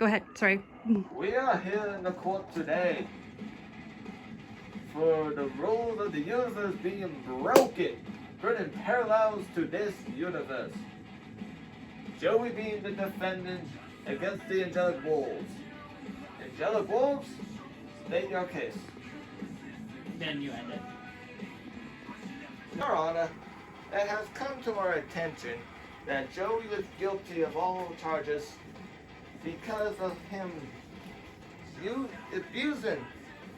Go ahead. Sorry. We are here in the court today for the rules of the universe being broken, running parallels to this universe. Joey being the defendant against the Angelic Wolves. Angelic Wolves, state your case. Then you end it. Your Honor, it has come to our attention that Joey is guilty of all charges because of him abusing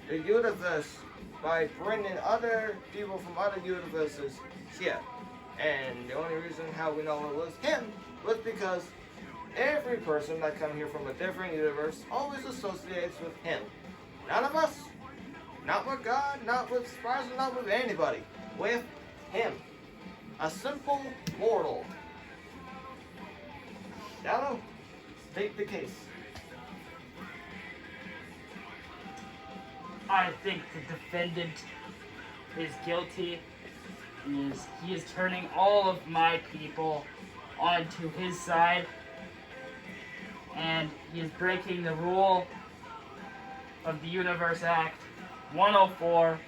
the universe by bringing other people from other universes here. And the only reason how we know it was him was because every person that comes here from a different universe always associates with him. None of us, not with God, not with Spies, not with anybody, with him. A simple mortal. Shadow, state the case. I think the defendant is guilty. He is turning all of my people onto his side, and he is breaking the rule of the Universe Act 104.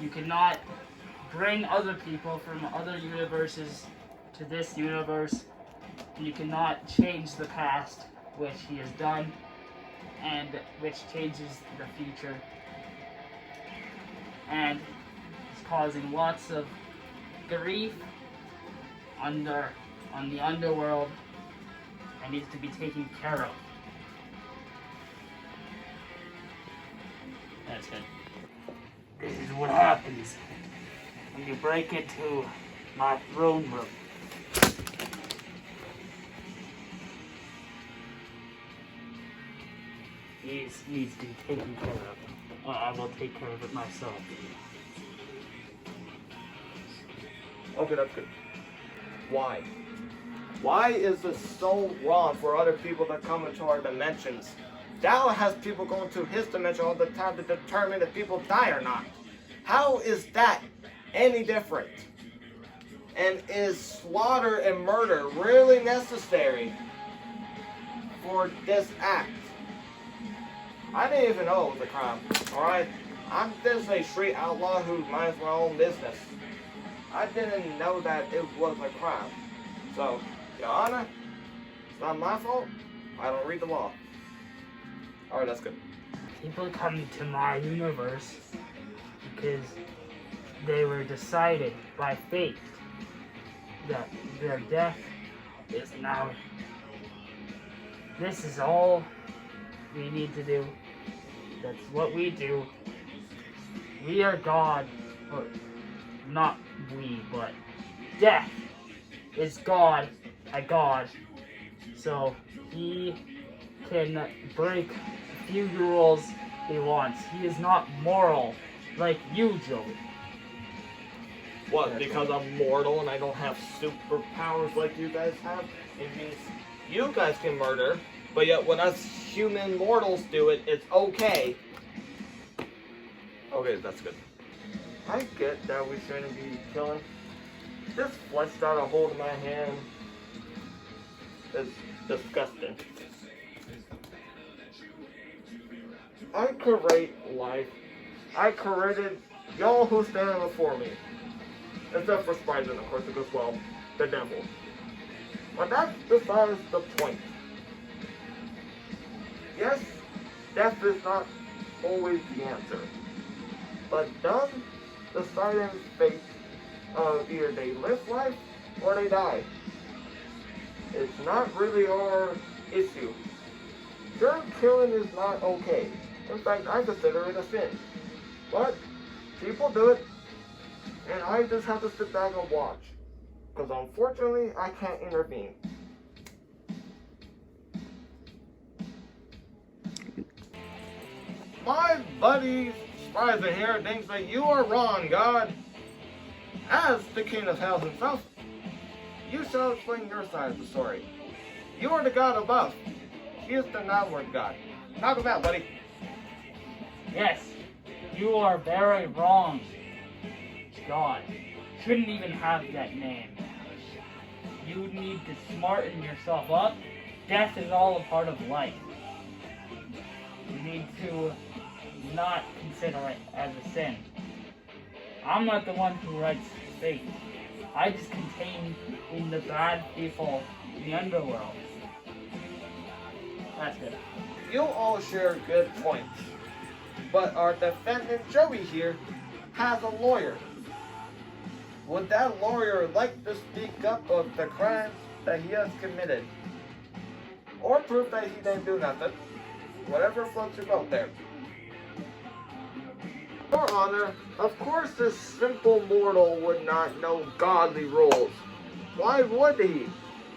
You cannot bring other people from other universes to this universe. You cannot change the past, which he has done, and which changes the future. And it's causing lots of grief on the underworld, and needs to be taken care of. That's good. This is what happens when you break into my throne room. He needs to be taken care of. I will take care of it myself. Okay, that's good. Why? Why is this so wrong for other people that come into our dimensions? Dao has people going to his dimension all the time to determine if people die or not. How is that any different? And is slaughter and murder really necessary for this act? I didn't even know it was a crime, alright? I'm just a street outlaw who minds my own business. I didn't know that it was a crime. So, Your Honor, it's not my fault. I don't read the law. Alright, that's good. People come to my universe because they were decided by fate that their death is now. This is all we need to do. That's what we do. We are God, or not we, but death is God, a God. So he can break a few rules he wants. He is not moral like you, Joey. What, because I'm mortal and I don't have superpowers like you guys have? It means you guys can murder, but yet when us human mortals do it, it's okay. Okay, that's good. I get that we shouldn't be killing. This flesh got a hold of my hand. It's disgusting. I create life. I created y'all who stand before me. Except for Spider, of course, because, well, the devil. But that's besides the point. Yes, death is not always the answer. But does the silent fate of either they live life or they die? It's not really our issue. Sure, killing is not okay. In fact, I consider it a sin. But people do it, and I just have to sit back and watch. Because unfortunately, I can't intervene. My buddy Spicer here thinks that you are wrong, God. As the King of Hell himself, you shall explain your side of the story. You are the God above. He is the downward God. Knock him out, buddy. Yes, you are very wrong. God shouldn't even have that name. You need to smarten yourself up death is all a part of life. You need to not consider it as a sin. I'm not the one who writes fate. I just contain in the bad people in the underworld. That's good. You all share good points, but our defendant Joey here has a lawyer. Would that lawyer like to speak up of the crimes that he has committed? Or prove that he didn't do nothing? Whatever floats your boat there. Your Honor, of course this simple mortal would not know godly rules. Why would he?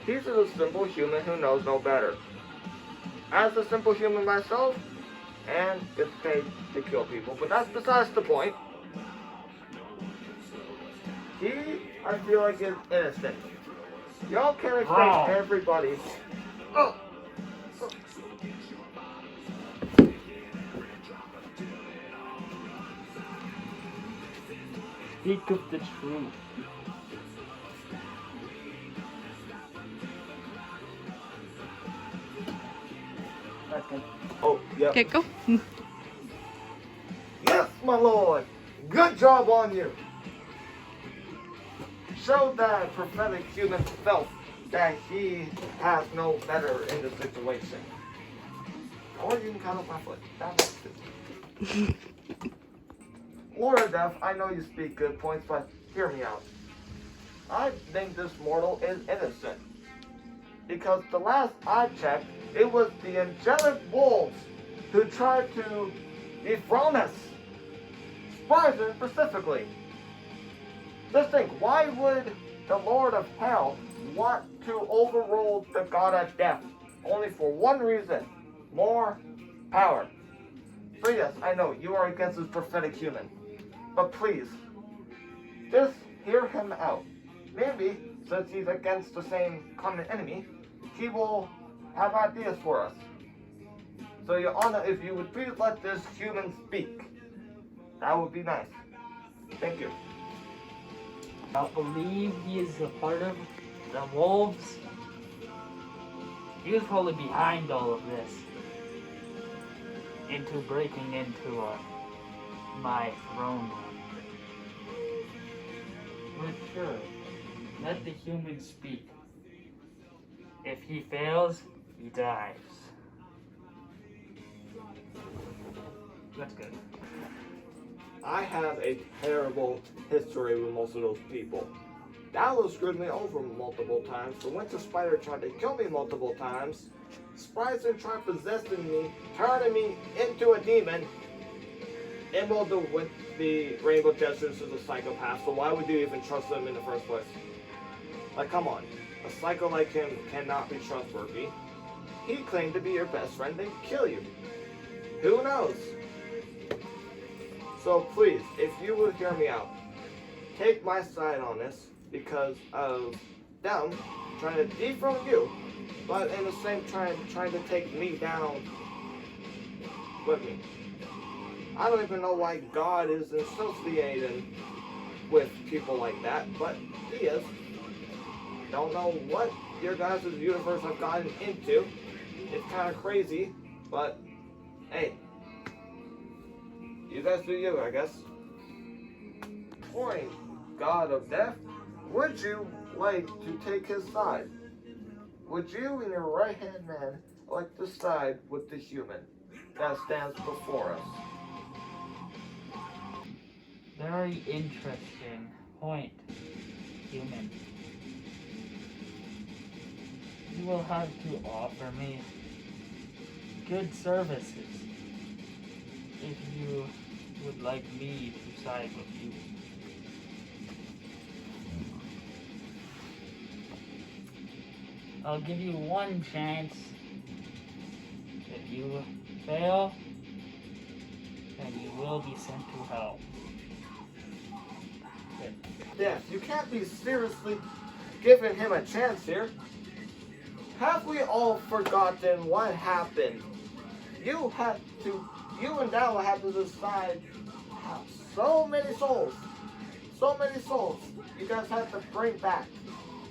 He's a simple human who knows no better. As a simple human myself, and gets paid to kill people, but that's besides the point. He, I feel like, is innocent. Y'all can't expect everybody. Oh! Speak of the truth. That's good. Oh, yeah. Okay, go. Yes, my lord. Good job on you. Show that prophetic human felt that he has no better in the situation. Or you can cut off my foot. That makes it. Lord of Death, I know you speak good points, but hear me out. I think this mortal is innocent. Because the last I checked, it was the angelic wolves who tried to dethrone us. Spryzen specifically. Just think, why would the Lord of Hell want to overrule the God of Death? Only for one reason. More power. So yes, I know, you are against this prophetic human. But please, just hear him out. Maybe, since he's against the same common enemy, he will have ideas for us. So Your Honor, if you would please let this human speak, that would be nice. Thank you. I believe he is a part of the wolves. He was probably behind all of this. Into breaking into my throne room. But sure, let the human speak. If he fails, he dies. That's good. I have a terrible history with most of those people. Dallas screwed me over multiple times. The Winter Spider tried to kill me multiple times. Spryzen tried possessing me, turning me into a demon. Emerald with the Rainbow Jesters is a psychopath, so why would you even trust them in the first place? Like, come on. A psycho like him cannot be trustworthy. He claimed to be your best friend and kill you. Who knows? So please, if you would hear me out, take my side on this because of them trying to dethrone you, but in the same time trying to take me down with me. I don't even know why God is associated with people like that, but he is. Don't know what your guys' universe have gotten into. It's kind of crazy, but hey, you guys do you, I guess. Point, God of Death, would you like to take his side? Would you and your right-hand man like to side with the human that stands before us? Very interesting point, human. You will have to offer me good services if you would like me to side with you. I'll give you one chance. If you fail, then you will be sent to hell. Good. Death, you can't be seriously giving him a chance here. Have we all forgotten what happened? You and Dalla had to decide how so many souls you guys had to bring back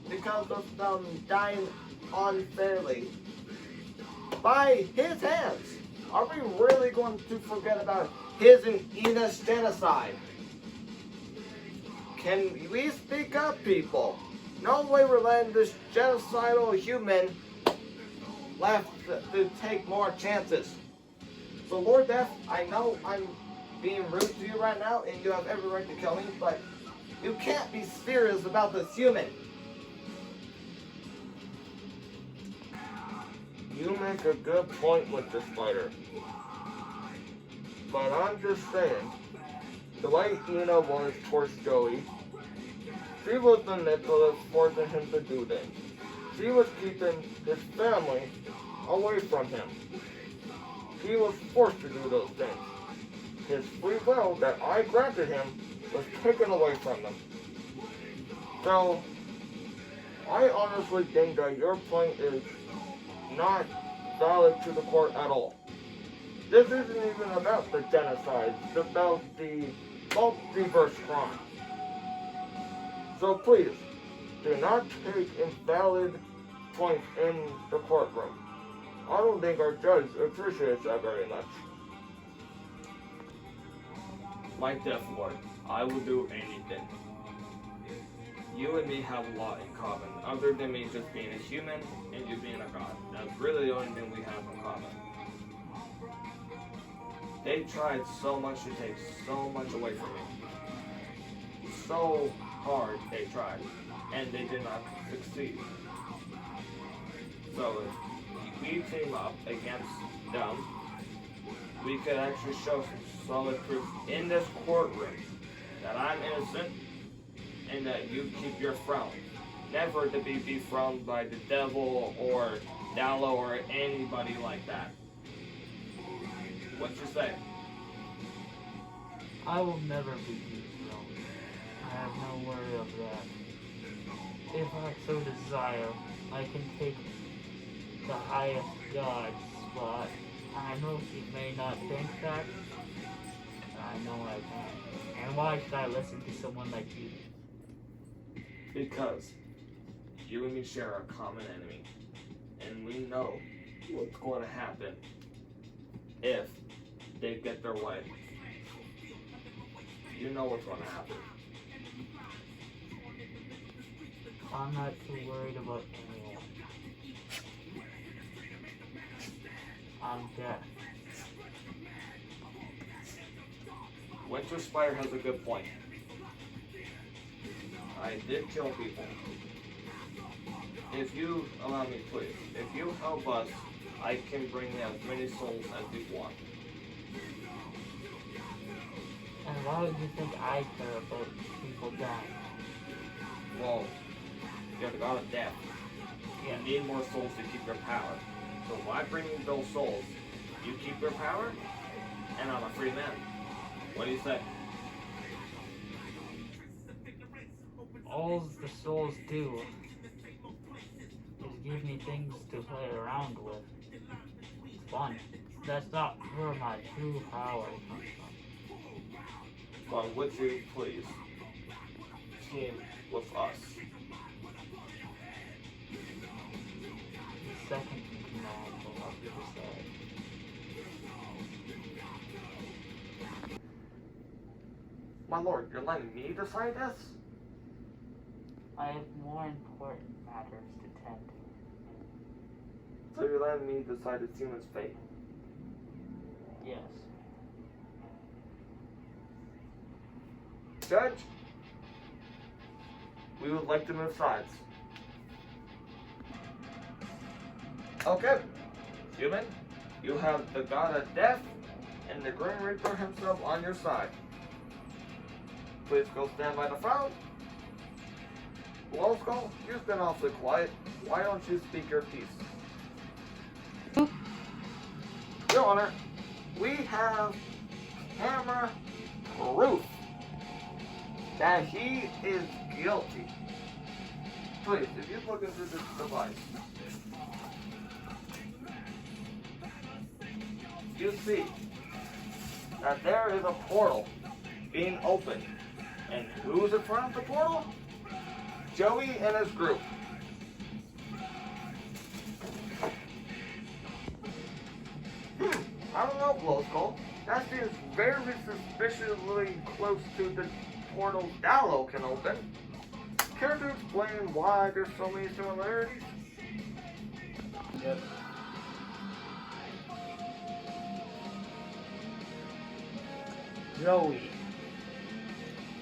because of them dying unfairly. by his hands. Are we really going to forget about his and Enos genocide? Can we speak up, people? No way we're letting this genocidal human left to take more chances. So Lord Death, I know I'm being rude to you right now and you have every right to kill me, but you can't be serious about this human. You make a good point with this fighter. But I'm just saying, the way Ina was towards Joey, she was the manipulative forcing him to do things. She was keeping his family away from him. He was forced to do those things. His free will that I granted him was taken away from him. So, I honestly think that your point is not valid to the court at all. This isn't even about the genocide, it's about the multiverse crime. So please, do not take invalid points in the courtroom. I don't think our judge appreciates that very much. My Death Lord, I will do anything. You and me have a lot in common, other than me just being a human and you being a god. That's really the only thing we have in common. They tried so much to take so much away from me. So hard they tried, and they did not succeed. So if we team up against them, we could actually show some solid proof in this courtroom that I'm innocent and that you keep your throne. Never to be dethroned by the devil or Dallo or anybody like that. What you say? I will never be dethroned. I have no worry of that. If I so desire, I can take the highest god spot. I know he may not think that. I know I can. And why should I listen to someone like you? Because you and me share a common enemy, and we know what's going to happen if they get their way. You know what's going to happen. I'm not too worried about anyone. I'm dead. Winter Spire has a good point. I did kill people. If you allow me, please, if you help us, I can bring as many souls as we want. And why would you think I care about people dying? Well, you're the god of death. Yeah. You need more souls to keep your power. So why bring in those souls? You keep your power, and I'm a free man. What do you say? All the souls do is give me things to play around with. It's fun. That's not where my true power comes from. But would you please team with us? The second command will help you decide. My lord, you're letting me decide this? I have more important matters to tend to. So you're letting me decide this human's fate? Yes. Judge, we would like to move sides. Okay. Human, you have the god of death and the Grim Reaper himself on your side. Please go stand by the throne. Well, Skull, you've been awfully quiet. Why don't you speak your piece? Your Honor, we have camera proof that he is guilty. Please, if you look into this device, you see that there is a portal being opened. And who's in front of the portal? Joey and his group. I don't know, Blow Skull. That seems very suspiciously close to the portal Dallo can open. Care to explain why there's so many similarities? Yep. Joey,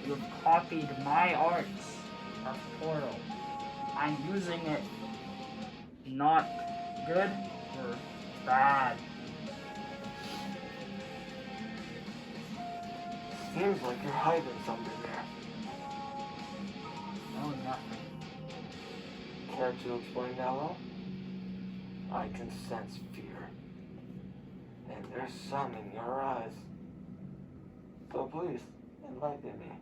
you've copied my arts of Portal. I'm using it not good or bad. Seems like you're hiding something there. No, nothing. Care to explain, Dallo? I can sense fear. And there's some in your eyes. So please, enlighten me.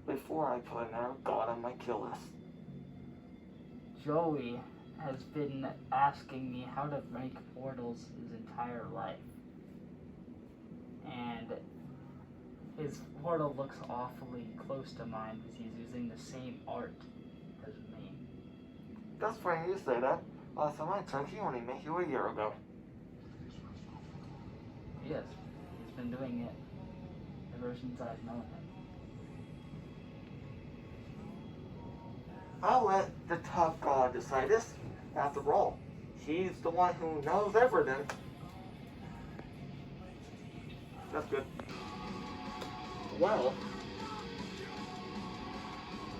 Before I put another god on my kill list. Joey has been asking me how to make portals his entire life. And his portal looks awfully close to mine because he's using the same art as me. That's funny you say that. Last time I checked, he only met you a year ago. Yes, he's been doing it ever since I've known him. I'll let the top god decide this. After all, he's the one who knows everything. That's good. Well,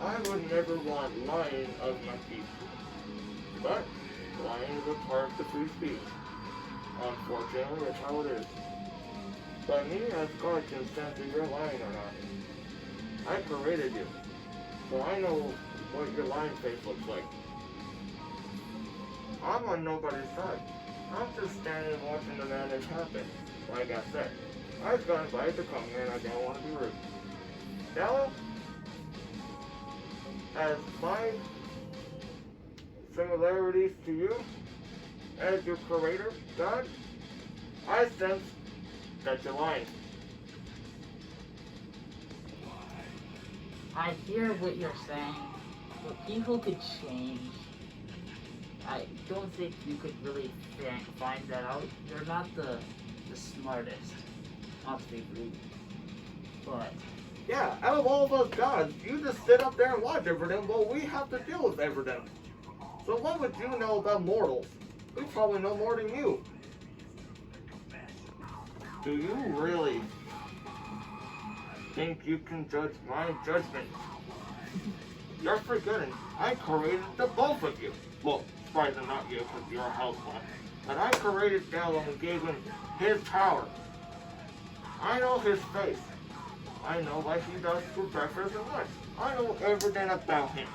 I would never want lying of my people. But lying is a part of the free speech. Unfortunately, that's how it is. But me as God can sense if you're lying or not. I created you, so I know what your lying face looks like. I'm on nobody's side. I'm just standing watching the madness happen. Like I said, I was got invited to come here and I didn't want to be rude. Dallo, as my similarities to you, as your creator, God, I sense that you're lying. I hear what you're saying, but people could change. I don't think you could really find that out. You're not the smartest, not to be rude, but Yeah, out of all of us gods, you just sit up there and watch everything while we have to deal with everything. So what would you know about mortals? We probably know more than you. Do you really think you can judge my judgment? You're forgetting, I created the both of you. Well, surprisingly not you, because you're a houseplant. But I created Dallo and gave him his power. I know his face. I know what he does for breakfast and lunch. I know everything about him.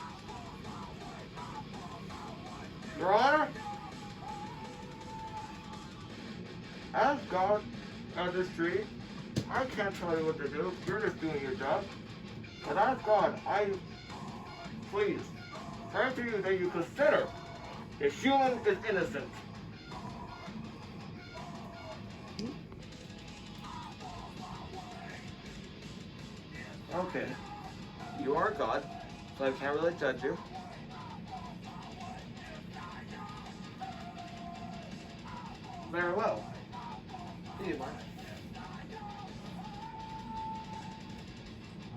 Your Honor, as God of this tree, I can't tell you what to do. You're just doing your job. But as God, I please pray to you that you consider the human is innocent. Okay. You are God, so I can't really judge you. Very well. Do you mind?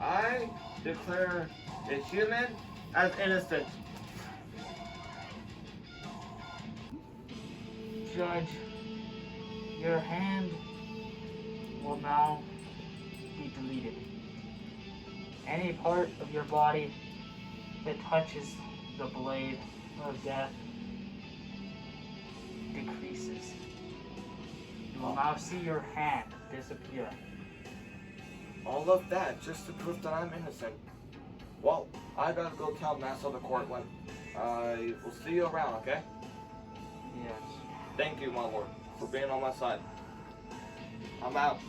I declare the human as innocent. Judge, your hand will now be deleted. Any part of your body that touches the blade of death decreases. You will now see your hand disappear. All of that just to prove that I'm innocent. Well, I gotta go tell Master of the Courtland. I will see you around, okay? Yes. Thank you, my lord, for being on my side. I'm out.